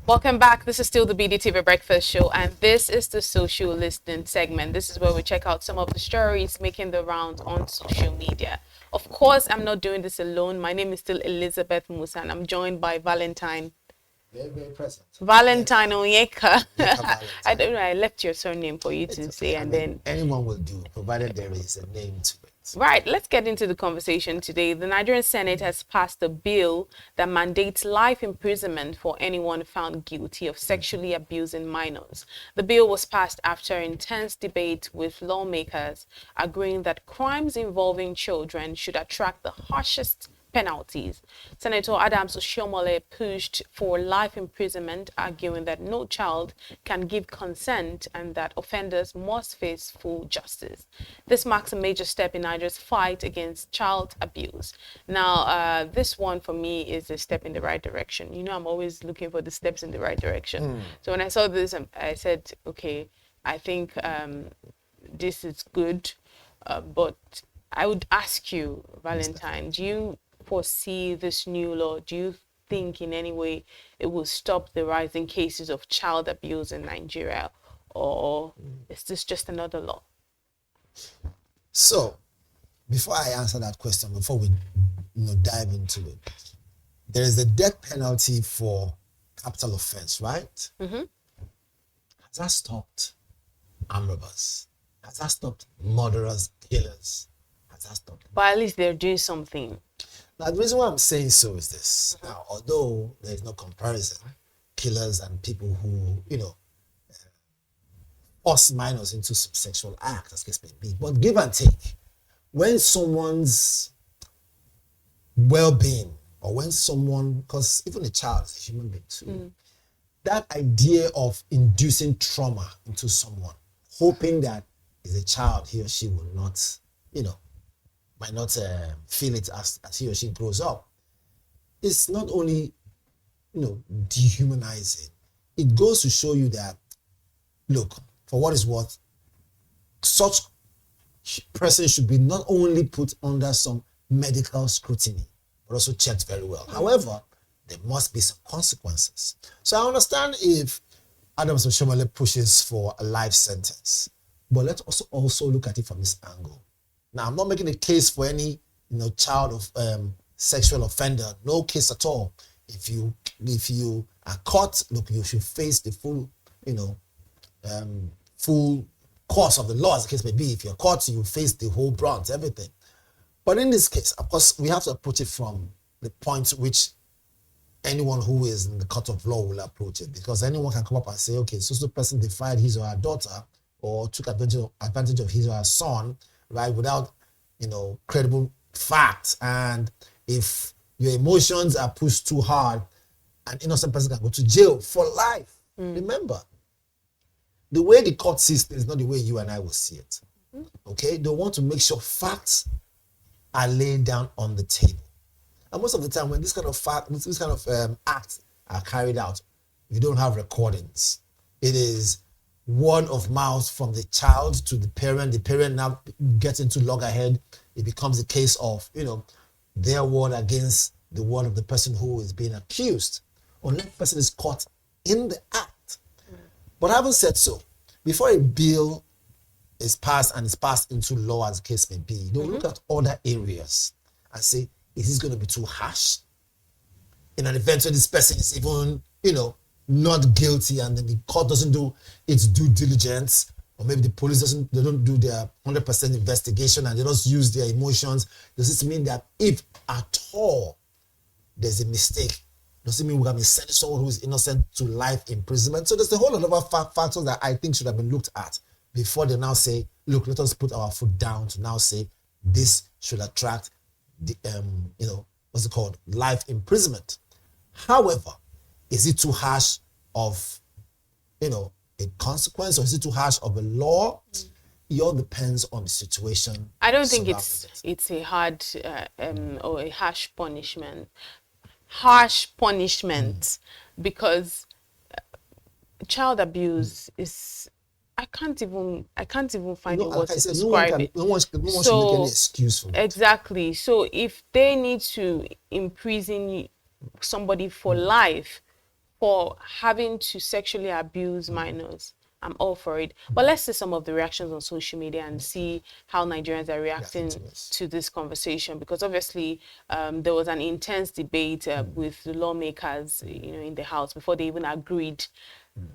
Welcome back. This is still the BDTV Breakfast Show, and this is the social listening segment. This is where we check out some of the stories making the rounds on social media. Of course, I'm not doing this alone. My name is still Elizabeth Musa, and I'm joined by Valentine. Very, very present. Valentine Onyeka. Valentine. I don't know. I left your surname for you to say, and then anyone will do, provided there is a name to it. Right, let's get into the conversation today. The Nigerian Senate has passed a bill that mandates life imprisonment for anyone found guilty of sexually abusing minors. The bill was passed after intense debate with lawmakers agreeing that crimes involving children should attract the harshest penalties. Senator Adams Oshiomhole pushed for life imprisonment, arguing that no child can give consent and that offenders must face full justice. This marks a major step in Nigeria's fight against child abuse. Now, this one for me is a step in the right direction. You know, I'm always looking for the steps in the right direction. So when I saw this, I said, okay, I think this is good, but I would ask you, Valentine, do you foresee this new law? Do you think in any way it will stop the rising cases of child abuse in Nigeria, or is this just another law? So, before I answer that question, before we dive into it, there is a death penalty for capital offense, right? Mm-hmm. Has that stopped armed robbers? Has that stopped murderers, killers? Has that stopped? But at least they're doing something. Now, the reason why I'm saying so is this. Now, although there is no comparison, killers and people who, force minors into sexual act, as case may be, but give and take, when someone's well-being, or when someone, because even a child is a human being too, that idea of inducing trauma into someone, hoping that is a child, he or she will not, might not feel it as he or she grows up. It's not only, dehumanizing. It goes to show you that, look, for what is worth, such person should be not only put under some medical scrutiny, but also checked very well. However, there must be some consequences. So I understand if Adams Oshiomhole pushes for a life sentence, but let's also look at it from this angle. Now, I'm not making a case for any, child of sexual offender. No case at all. If you are caught, look, you should face the full, full course of the law, as the case may be. If you're caught, you face the whole brunt, everything. But in this case, of course, we have to approach it from the point which anyone who is in the court of law will approach it, because anyone can come up and say, okay, so the person defied his or her daughter or took advantage of his or her son, right, without, credible facts. And if your emotions are pushed too hard, an innocent person can go to jail for life. Remember, the way the court sees things is not the way you and I will see it. Okay? They want to make sure facts are laid down on the table. And most of the time, when this kind of acts are carried out, you don't have recordings. It is word of mouth from the child to the parent. The parent now gets into loggerhead. It becomes a case of, their word against the word of the person who is being accused, unless the person is caught in the act. But having said so, before a bill is passed and is passed into law, as the case may be, they'll look at other areas and say, is this going to be too harsh? In an event where this person is even, not guilty, and then the court doesn't do its due diligence, or maybe the police don't do their 100% investigation and they just use their emotions. Does this mean that if at all there's a mistake, does it mean we're going to be sending someone who is innocent to life imprisonment? So there's a whole lot of factors that I think should have been looked at before they now say, look, let us put our foot down to now say this should attract the what's it called, life imprisonment. However, is it too harsh of a consequence, or is it too harsh of a law? It all depends on the situation. I don't think it's a hard or a harsh punishment. Because child abuse is, I can't even find the words to describe it. No one should make any excuse for it. Exactly. So if they need to imprison somebody for life for having to sexually abuse minors. I'm all for it. But let's see some of the reactions on social media and see how Nigerians are reacting to this conversation. Because obviously, there was an intense debate with the lawmakers, in the House before they even agreed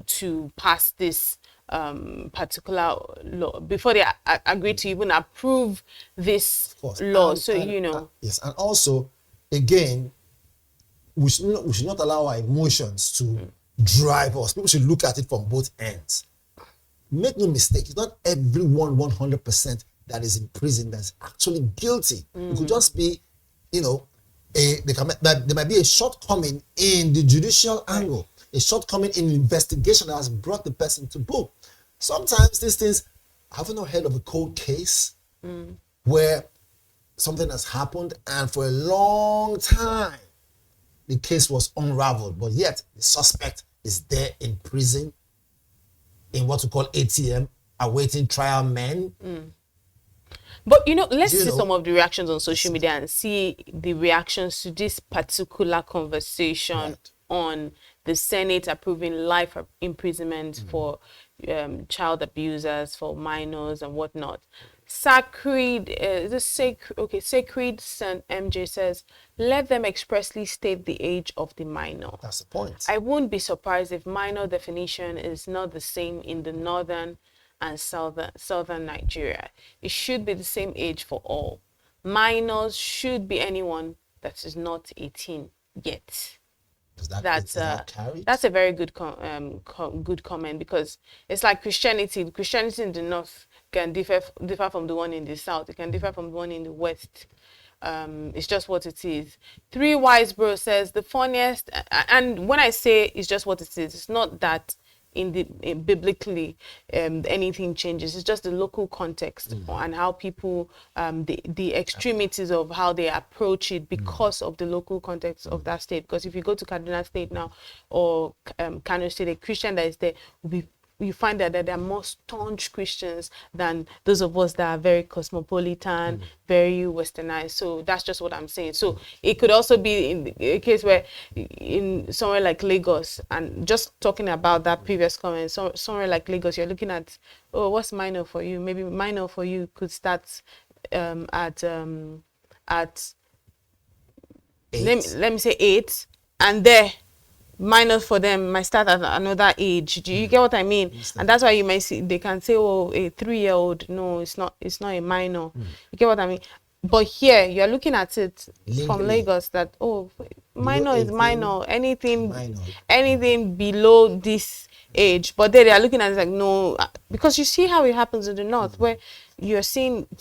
to pass this particular law, before they agreed to even approve this law. Yes, and also, again, we should not allow our emotions to drive us. People should look at it from both ends. Make no mistake, it's not everyone 100% that is in prison that's actually guilty. It could just be, there might be a shortcoming in the judicial angle, a shortcoming in the investigation that has brought the person to book. Sometimes these things, have you not heard of a cold case where something has happened and for a long time the case was unraveled, but yet the suspect is there in prison in what we call ATM, awaiting trial men. But let's see some of the reactions on social media and see the reactions to this particular conversation on the Senate approving life imprisonment for child abusers, for minors and whatnot. Sacred St. MJ says, let them expressly state the age of the minor. That's the point. I won't be surprised if minor definition is not the same in the northern and southern Nigeria. It should be the same age for all. Minors should be anyone that is not 18 yet. That's a very good good comment, because it's like Christianity in the north can differ from the one in the south. It can differ from the one in the west. It's just what it is. Three Wise Bro says the funniest, and when I say it's just what it is, it's not that biblically anything changes. It's just the local context and how people the extremities of how they approach it because of the local context of that state. Because if you go to Kaduna State now or Kano State, a Christian that is there will be, you find that there are more staunch Christians than those of us that are very cosmopolitan, very westernized. So that's just what I'm saying. So it could also be in a case where in somewhere like Lagos, and just talking about that previous comment, somewhere like Lagos, you're looking at, what's minor for you? Maybe minor for you could start at let me say 8, and there minors for them might start at another age. Do you get what I mean? And that's why you might see, they can say, oh, a 3-year-old, no, it's not a minor. You get what I mean? But here you're looking at it from Lagos that, minor is minor, anything below this age. But they are looking at it like, no, because you see how it happens in the north, where you're seeing a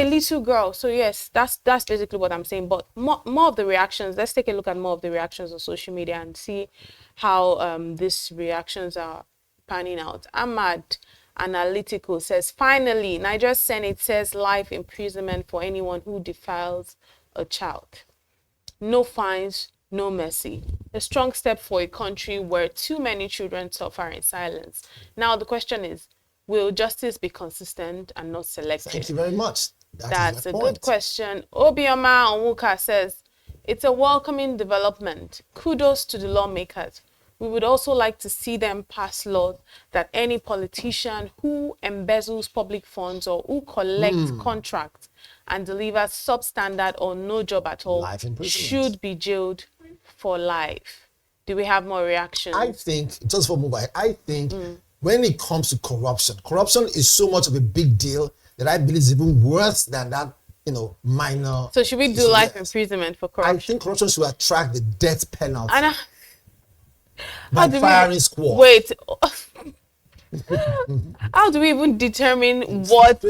little girl. So yes, that's basically what I'm saying. But more of the reactions, let's take a look at more of the reactions on social media and see how these reactions are panning out. Ahmad Analytical says, finally, Nigeria's Senate says life imprisonment for anyone who defiles a child. No fines, no mercy. A strong step for a country where too many children suffer in silence. Now the question is, will justice be consistent and not selective? Thank you very much. That's a good question. Obioma Onwuka says, it's a welcoming development. Kudos to the lawmakers. We would also like to see them pass laws that any politician who embezzles public funds or who collects contracts and delivers substandard or no job at all should be jailed for life. Do we have more reactions? I think, just for mobile, when it comes to corruption is so much of a big deal that I believe is even worse than that, minor. So should we do life imprisonment for corruption? I think corruption should attract the death penalty. By firing squad. Wait. How do we even determine what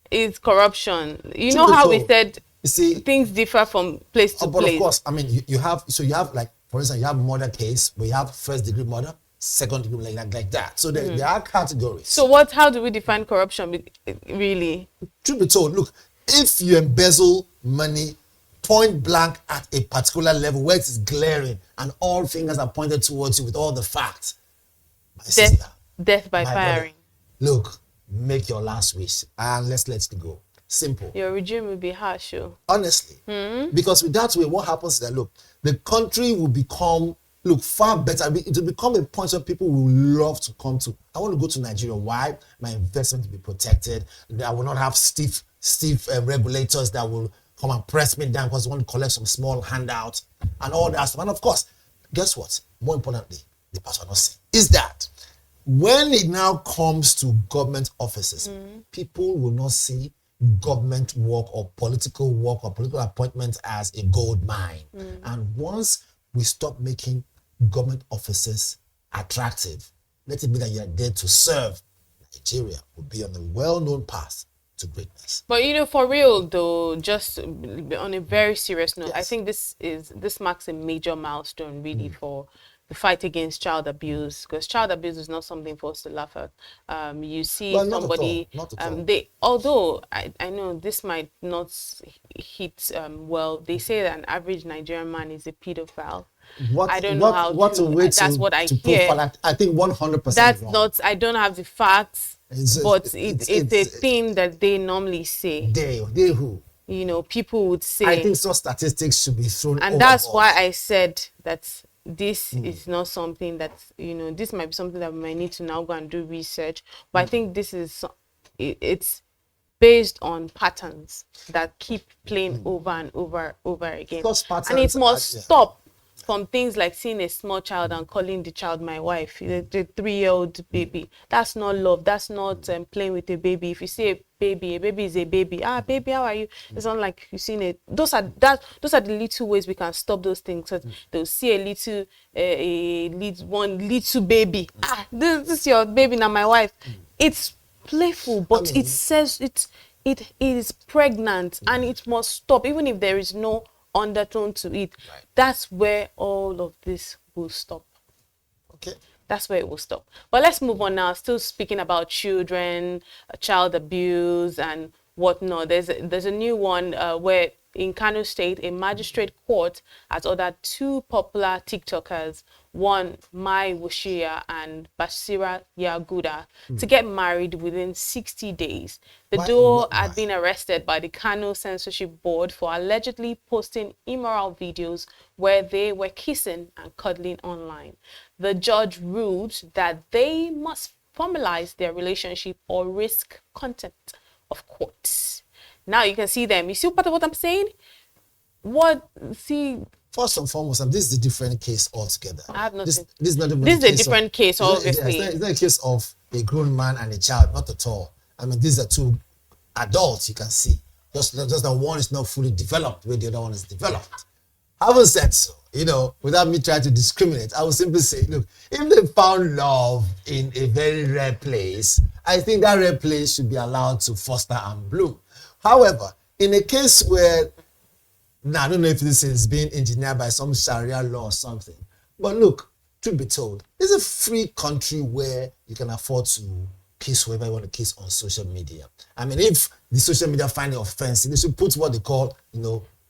is corruption? You know how we said things differ from place to place. But of course, I mean, you have like, for instance, you have murder case, where you have first degree murder, second degree, like that. So there are categories. So how do we define corruption, really? Truth be told, look, if you embezzle money point blank at a particular level where it is glaring and all fingers are pointed towards you with all the facts, death by firing. Brother, look, make your last wish and let's let it go. Simple. Your regime will be harsh. Honestly. Because with that way, what happens is that, look, the country will become, look, far better. It will become a point where people will love to come to. I want to go to Nigeria. Why? My investment will be protected. I will not have stiff regulators that will come and press me down because they want to collect some small handout and all that stuff. And of course, guess what? More importantly, the pastor not saying is that when it now comes to government offices, people will not see government work or political appointments as a gold mine. And once we stop making government offices attractive, let it be that you're there to serve, Nigeria will be on a well-known path to greatness. But for real though, just on a very serious note, I think this marks a major milestone really for the fight against child abuse, because child abuse is not something for us to laugh at. You see somebody, although I know this might not hit well, they say that an average Nigerian man is a pedophile. I don't know how that's what I hear. I think 100%. That's not, I don't have the facts, but it's a thing that they normally say. They who? People would say. I think some statistics should be thrown and that's why I said that this is not something that, this might be something that we might need to now go and do research. But I think this is, it's based on patterns that keep playing over and over again. And it must stop from things like seeing a small child and calling the child my wife, the 3-year-old baby. That's not love. That's not playing with a baby. If you see a baby is a baby. Baby, how are you? It's not like you've seen it. Those are the little ways we can stop those things. So they'll see one little baby. This is your baby, now my wife. It's playful, but it says it is pregnant and it must stop, even if there is no undertone to it. That's where all of this will stop. Okay. That's where it will stop. But let's move on now. Still speaking about children, child abuse and whatnot. There's a new one where in Kano State, a magistrate court has ordered 2 popular TikTokers, one Mai Wushia and Basira Yaguda, to get married within 60 days. The duo had been arrested by the Kano Censorship Board for allegedly posting immoral videos where they were kissing and cuddling online. The judge ruled that they must formalize their relationship or risk contempt of court. Now you can see them. You see part of what I'm saying? First and foremost, this is a different case altogether. I have nothing. This is a different case, obviously. It's not a case of a grown man and a child, not at all. These are 2 adults, you can see. Just that one is not fully developed, where the other one is developed. Having said so, without me trying to discriminate, I would simply say, look, if they found love in a very rare place, I think that rare place should be allowed to foster and bloom. However, in a case where, I don't know if this is being engineered by some Sharia law or something, but look, truth be told, it's a free country where you can afford to kiss whoever you want to kiss on social media. If the social media find it offensive, they should put what they call,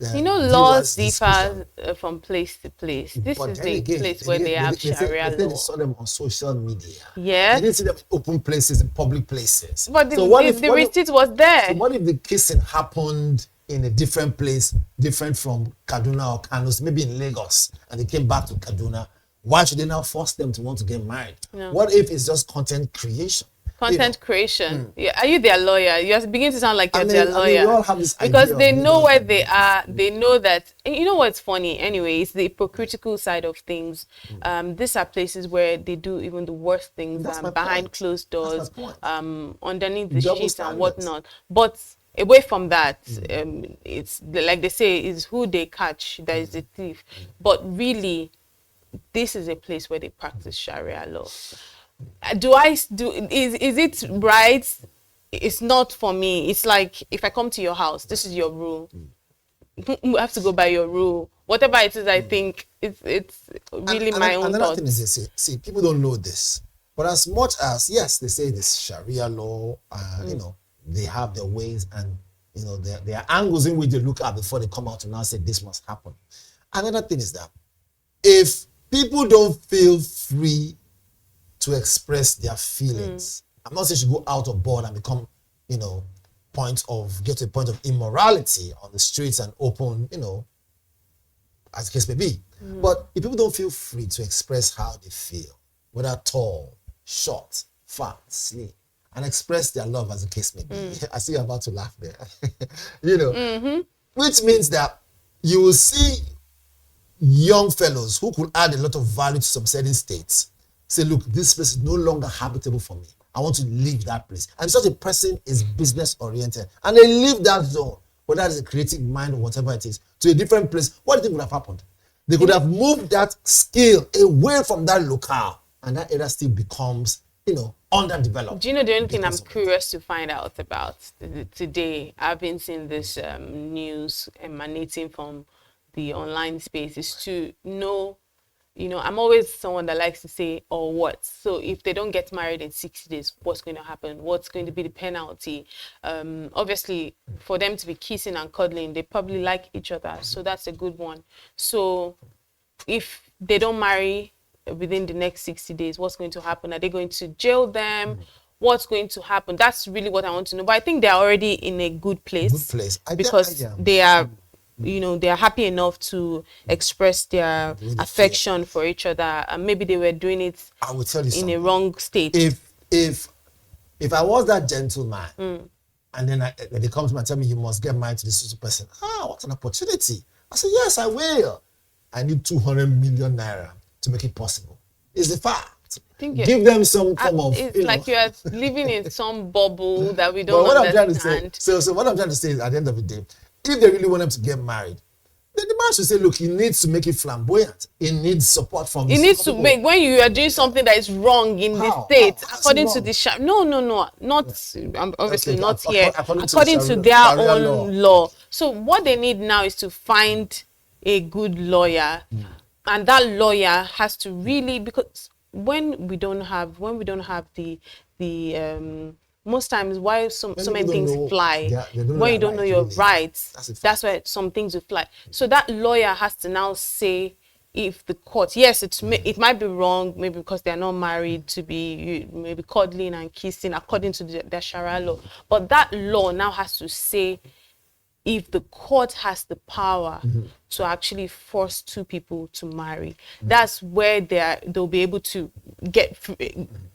laws differ from place to place. This is the place where they have Sharia law. They saw them on social media. Yeah. They didn't see them in open places, in public places. But the receipt was there. So what if the kissing happened in a different place, different from Kaduna or Kano, maybe in Lagos, and they came back to Kaduna? Why should they now force them to want to get married? No. What if it's just content creation? Content creation. Yeah. Are you their lawyer? You're beginning to sound like you're their lawyer. We all have this because they know where they are. They know that. You know what's funny? Anyway, it's the hypocritical side of things. These are places where they do even the worst things behind closed doors, underneath the sheets and whatnot. But away from that, it's like they say, is who they catch that is the thief. But really, this is a place where they practice Sharia law. Is it right? It's not for me. It's like if I come to your house, this is your rule. We have to go by your rule. Whatever it is, I think it's really my own thought. Another thing is this, see, people don't know this, but as much as yes, they say this Sharia law, they have their ways and there are angles in which they look at before they come out and now say this must happen. Another thing is that if people don't feel free to express their feelings, I'm not saying you should go out of board and become, get to a point of immorality on the streets and open, as the case may be. But if people don't feel free to express how they feel, whether tall, short, fat, slim, and express their love as the case may be, I see you're about to laugh there, which means that you will see young fellows who could add a lot of value to some certain states say, look, this place is no longer habitable for me. I want to leave that place. And such a person is business oriented. And they leave that zone, whether it's a creative mind or whatever it is, to a different place. What do you think would have happened? They could have moved that skill away from that locale, and that area still becomes, underdeveloped. Do you know the only thing I'm curious to find out about today? I've been seeing this news emanating from the online space is to know, I'm always someone that likes to say, or what. So if they don't get married in 60 days, what's going to happen? What's going to be the penalty? Obviously, for them to be kissing and cuddling, they probably like each other. So that's a good one. So if they don't marry within the next 60 days, what's going to happen? Are they going to jail them? What's going to happen? That's really what I want to know. But I think they're already in a good place. Because they are they are happy enough to express their affection for each other, and maybe they were doing it I will tell you in a wrong state. If I was that gentleman, and then they come to me and tell me you must get married to this person, what an opportunity. I said, yes, I will. I need 200 million naira to make it possible. It's the fact. Give them some form of. It's like you are living in some bubble that we don't understand. So what I'm trying to say is, at the end of the day, if they really want them to get married, then the man should say, look, he needs to make it flamboyant. He needs support from He needs to make, when you are doing something that is wrong in the state, according to the not obviously not here, according to their own law. So what they need now is to find a good lawyer, and that lawyer has to really, because when we don't have the most times why so many things fly, when you don't know your rights, that's why some things will fly. So that lawyer has to now say, if the court, yes, it might be wrong, maybe because they're not married, to be maybe cuddling and kissing according to the Sharia law, but that law now has to say, if the court has the power to actually force two people to marry, that's where they'll be able to get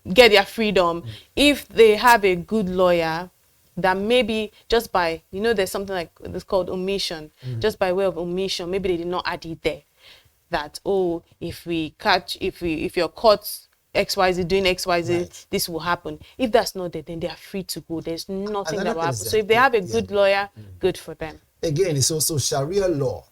their freedom. If they have a good lawyer, that maybe just by, there's something like this called omission, just by way of omission, maybe they did not add it there, that, if you're caught XYZ doing XYZ, this will happen. If that's not there, then they are free to go. There's nothing that will happen. So if they have a good lawyer, good for them. Again, it's also Sharia law.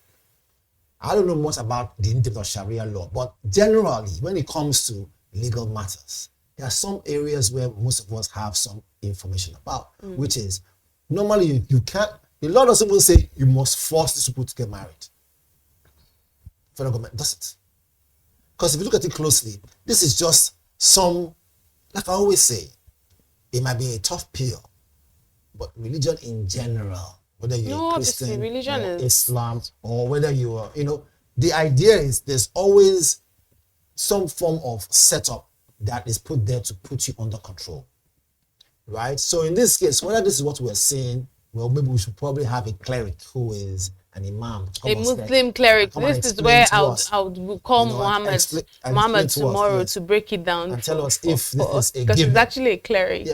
I don't know much about the in-depth of Sharia law, but generally, when it comes to legal matters, there are some areas where most of us have some information about, which is, normally you can't, the law doesn't even say you must force these people to get married. Federal government doesn't. Because if you look at it closely, this is just some, like I always say, it might be a tough pill, but religion in general, whether you're Christian, religion or Islam, or whether you are, the idea is there's always some form of setup that is put there to put you under control, right? So in this case, whether this is what we're seeing, well, maybe we should probably have a cleric who is an imam, a Muslim cleric. This is where I would call Muhammad tomorrow to break it down and tell us if this is a because he's actually a cleric.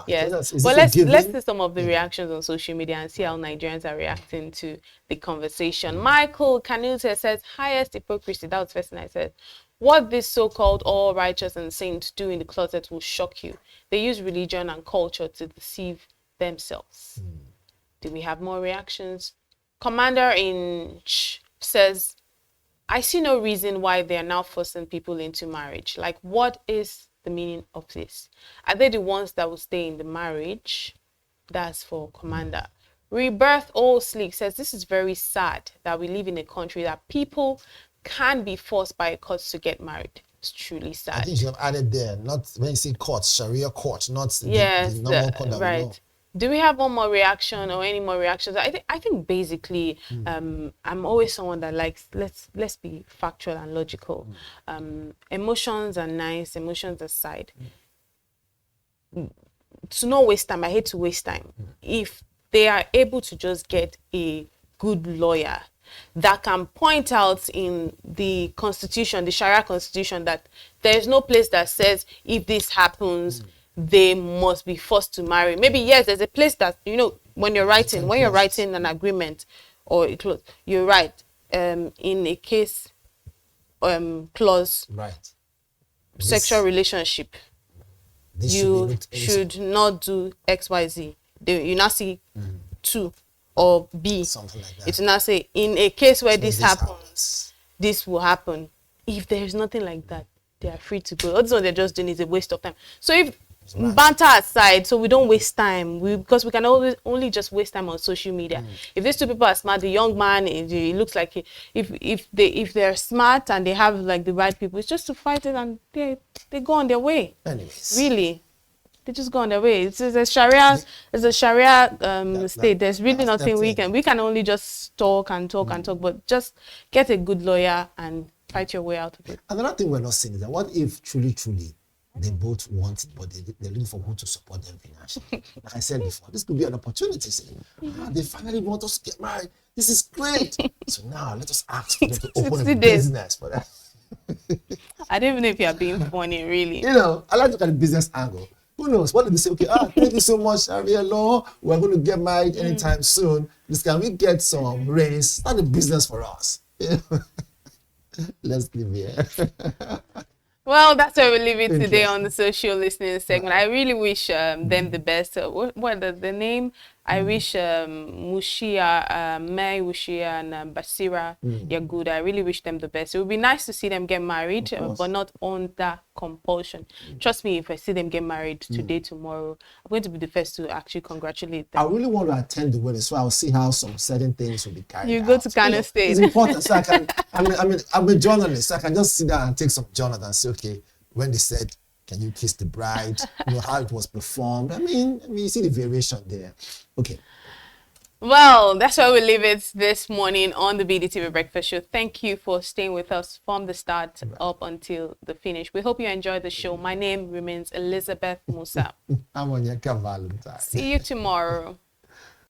Yes. But let's see some of the reactions on social media and see how Nigerians are reacting to the conversation. Michael Canute says, highest hypocrisy. That was the first thing I said. What these so-called all righteous and saints do in the closet will shock you. They use religion and culture to deceive themselves. Do we have more reactions? Commander-in-Chief says, I see no reason why they are now forcing people into marriage. Like, what is the meaning of this? Are they the ones that will stay in the marriage? That's for Commander. Rebirth All Sleek says, this is very sad that we live in a country that people can be forced by a court to get married. It's truly sad. I think you have added there, not when you say court, Sharia court, not the normal court that we know. Do we have one more reaction or any more reactions? I think basically, I'm always someone that likes, let's be factual and logical. Emotions are nice, emotions aside. To not waste time, I hate to waste time. If they are able to just get a good lawyer that can point out in the constitution, the Sharia constitution, that there is no place that says if this happens, they must be forced to marry. Maybe yes, there's a place that, you know, when you're writing an agreement or a clause, you write in a case clause, Right. sexual relationship, This you should not do XYZ. You now see 2 or B. something like that. It's now say in a case where this happens, happens. this will happen. If there is nothing like that, they are free to go. All this one they're just doing is a waste of time. So if banter aside, so we don't waste time, because we can always only just waste time on social media. If these two people are smart, the young man, it looks like if they're smart and they have like the right people, it's just to fight it and they go on their way. Anyways. Really, they just go on their way. It's a Sharia, state. There's really nothing we can only just talk and talk and talk, but just get a good lawyer and fight your way out of it. Another thing we're not seeing is that what if truly they both want it, but they're looking for who to support them financially. Like I said before, this could be an opportunity. They finally want us to get married. This is great. So now let us ask for them to open a business for that. I don't even know if you're being funny, really. You know, I like to look at the business angle. Who knows? What if they say, okay, thank you so much, Sharia law. We're going to get married anytime soon. Can we get some raise? Start a business for us. Let's live here. Well, that's where we leave it today on the social listening segment. I really wish them the best. What the name? I wish Mushia, May Mushia, and Basira Yaguda. I really wish them the best. It would be nice to see them get married, but not under compulsion. Trust me, if I see them get married today, tomorrow, I'm going to be the first to actually congratulate them. I really want to attend the wedding, so I'll see how some certain things will be carried out. You go to Kano State. It's important, so I can. I'm a journalist, so I can just sit down and take some journals and say, okay, when they said, "Can you kiss the bride?" You know how it was performed. I mean, you see the variation there. Okay. Well, that's where we leave it this morning on the BDTV Breakfast Show. Thank you for staying with us from the start up until the finish. We hope you enjoyed the show. My name remains Elizabeth Musa. I'm on your Valentine. See you tomorrow.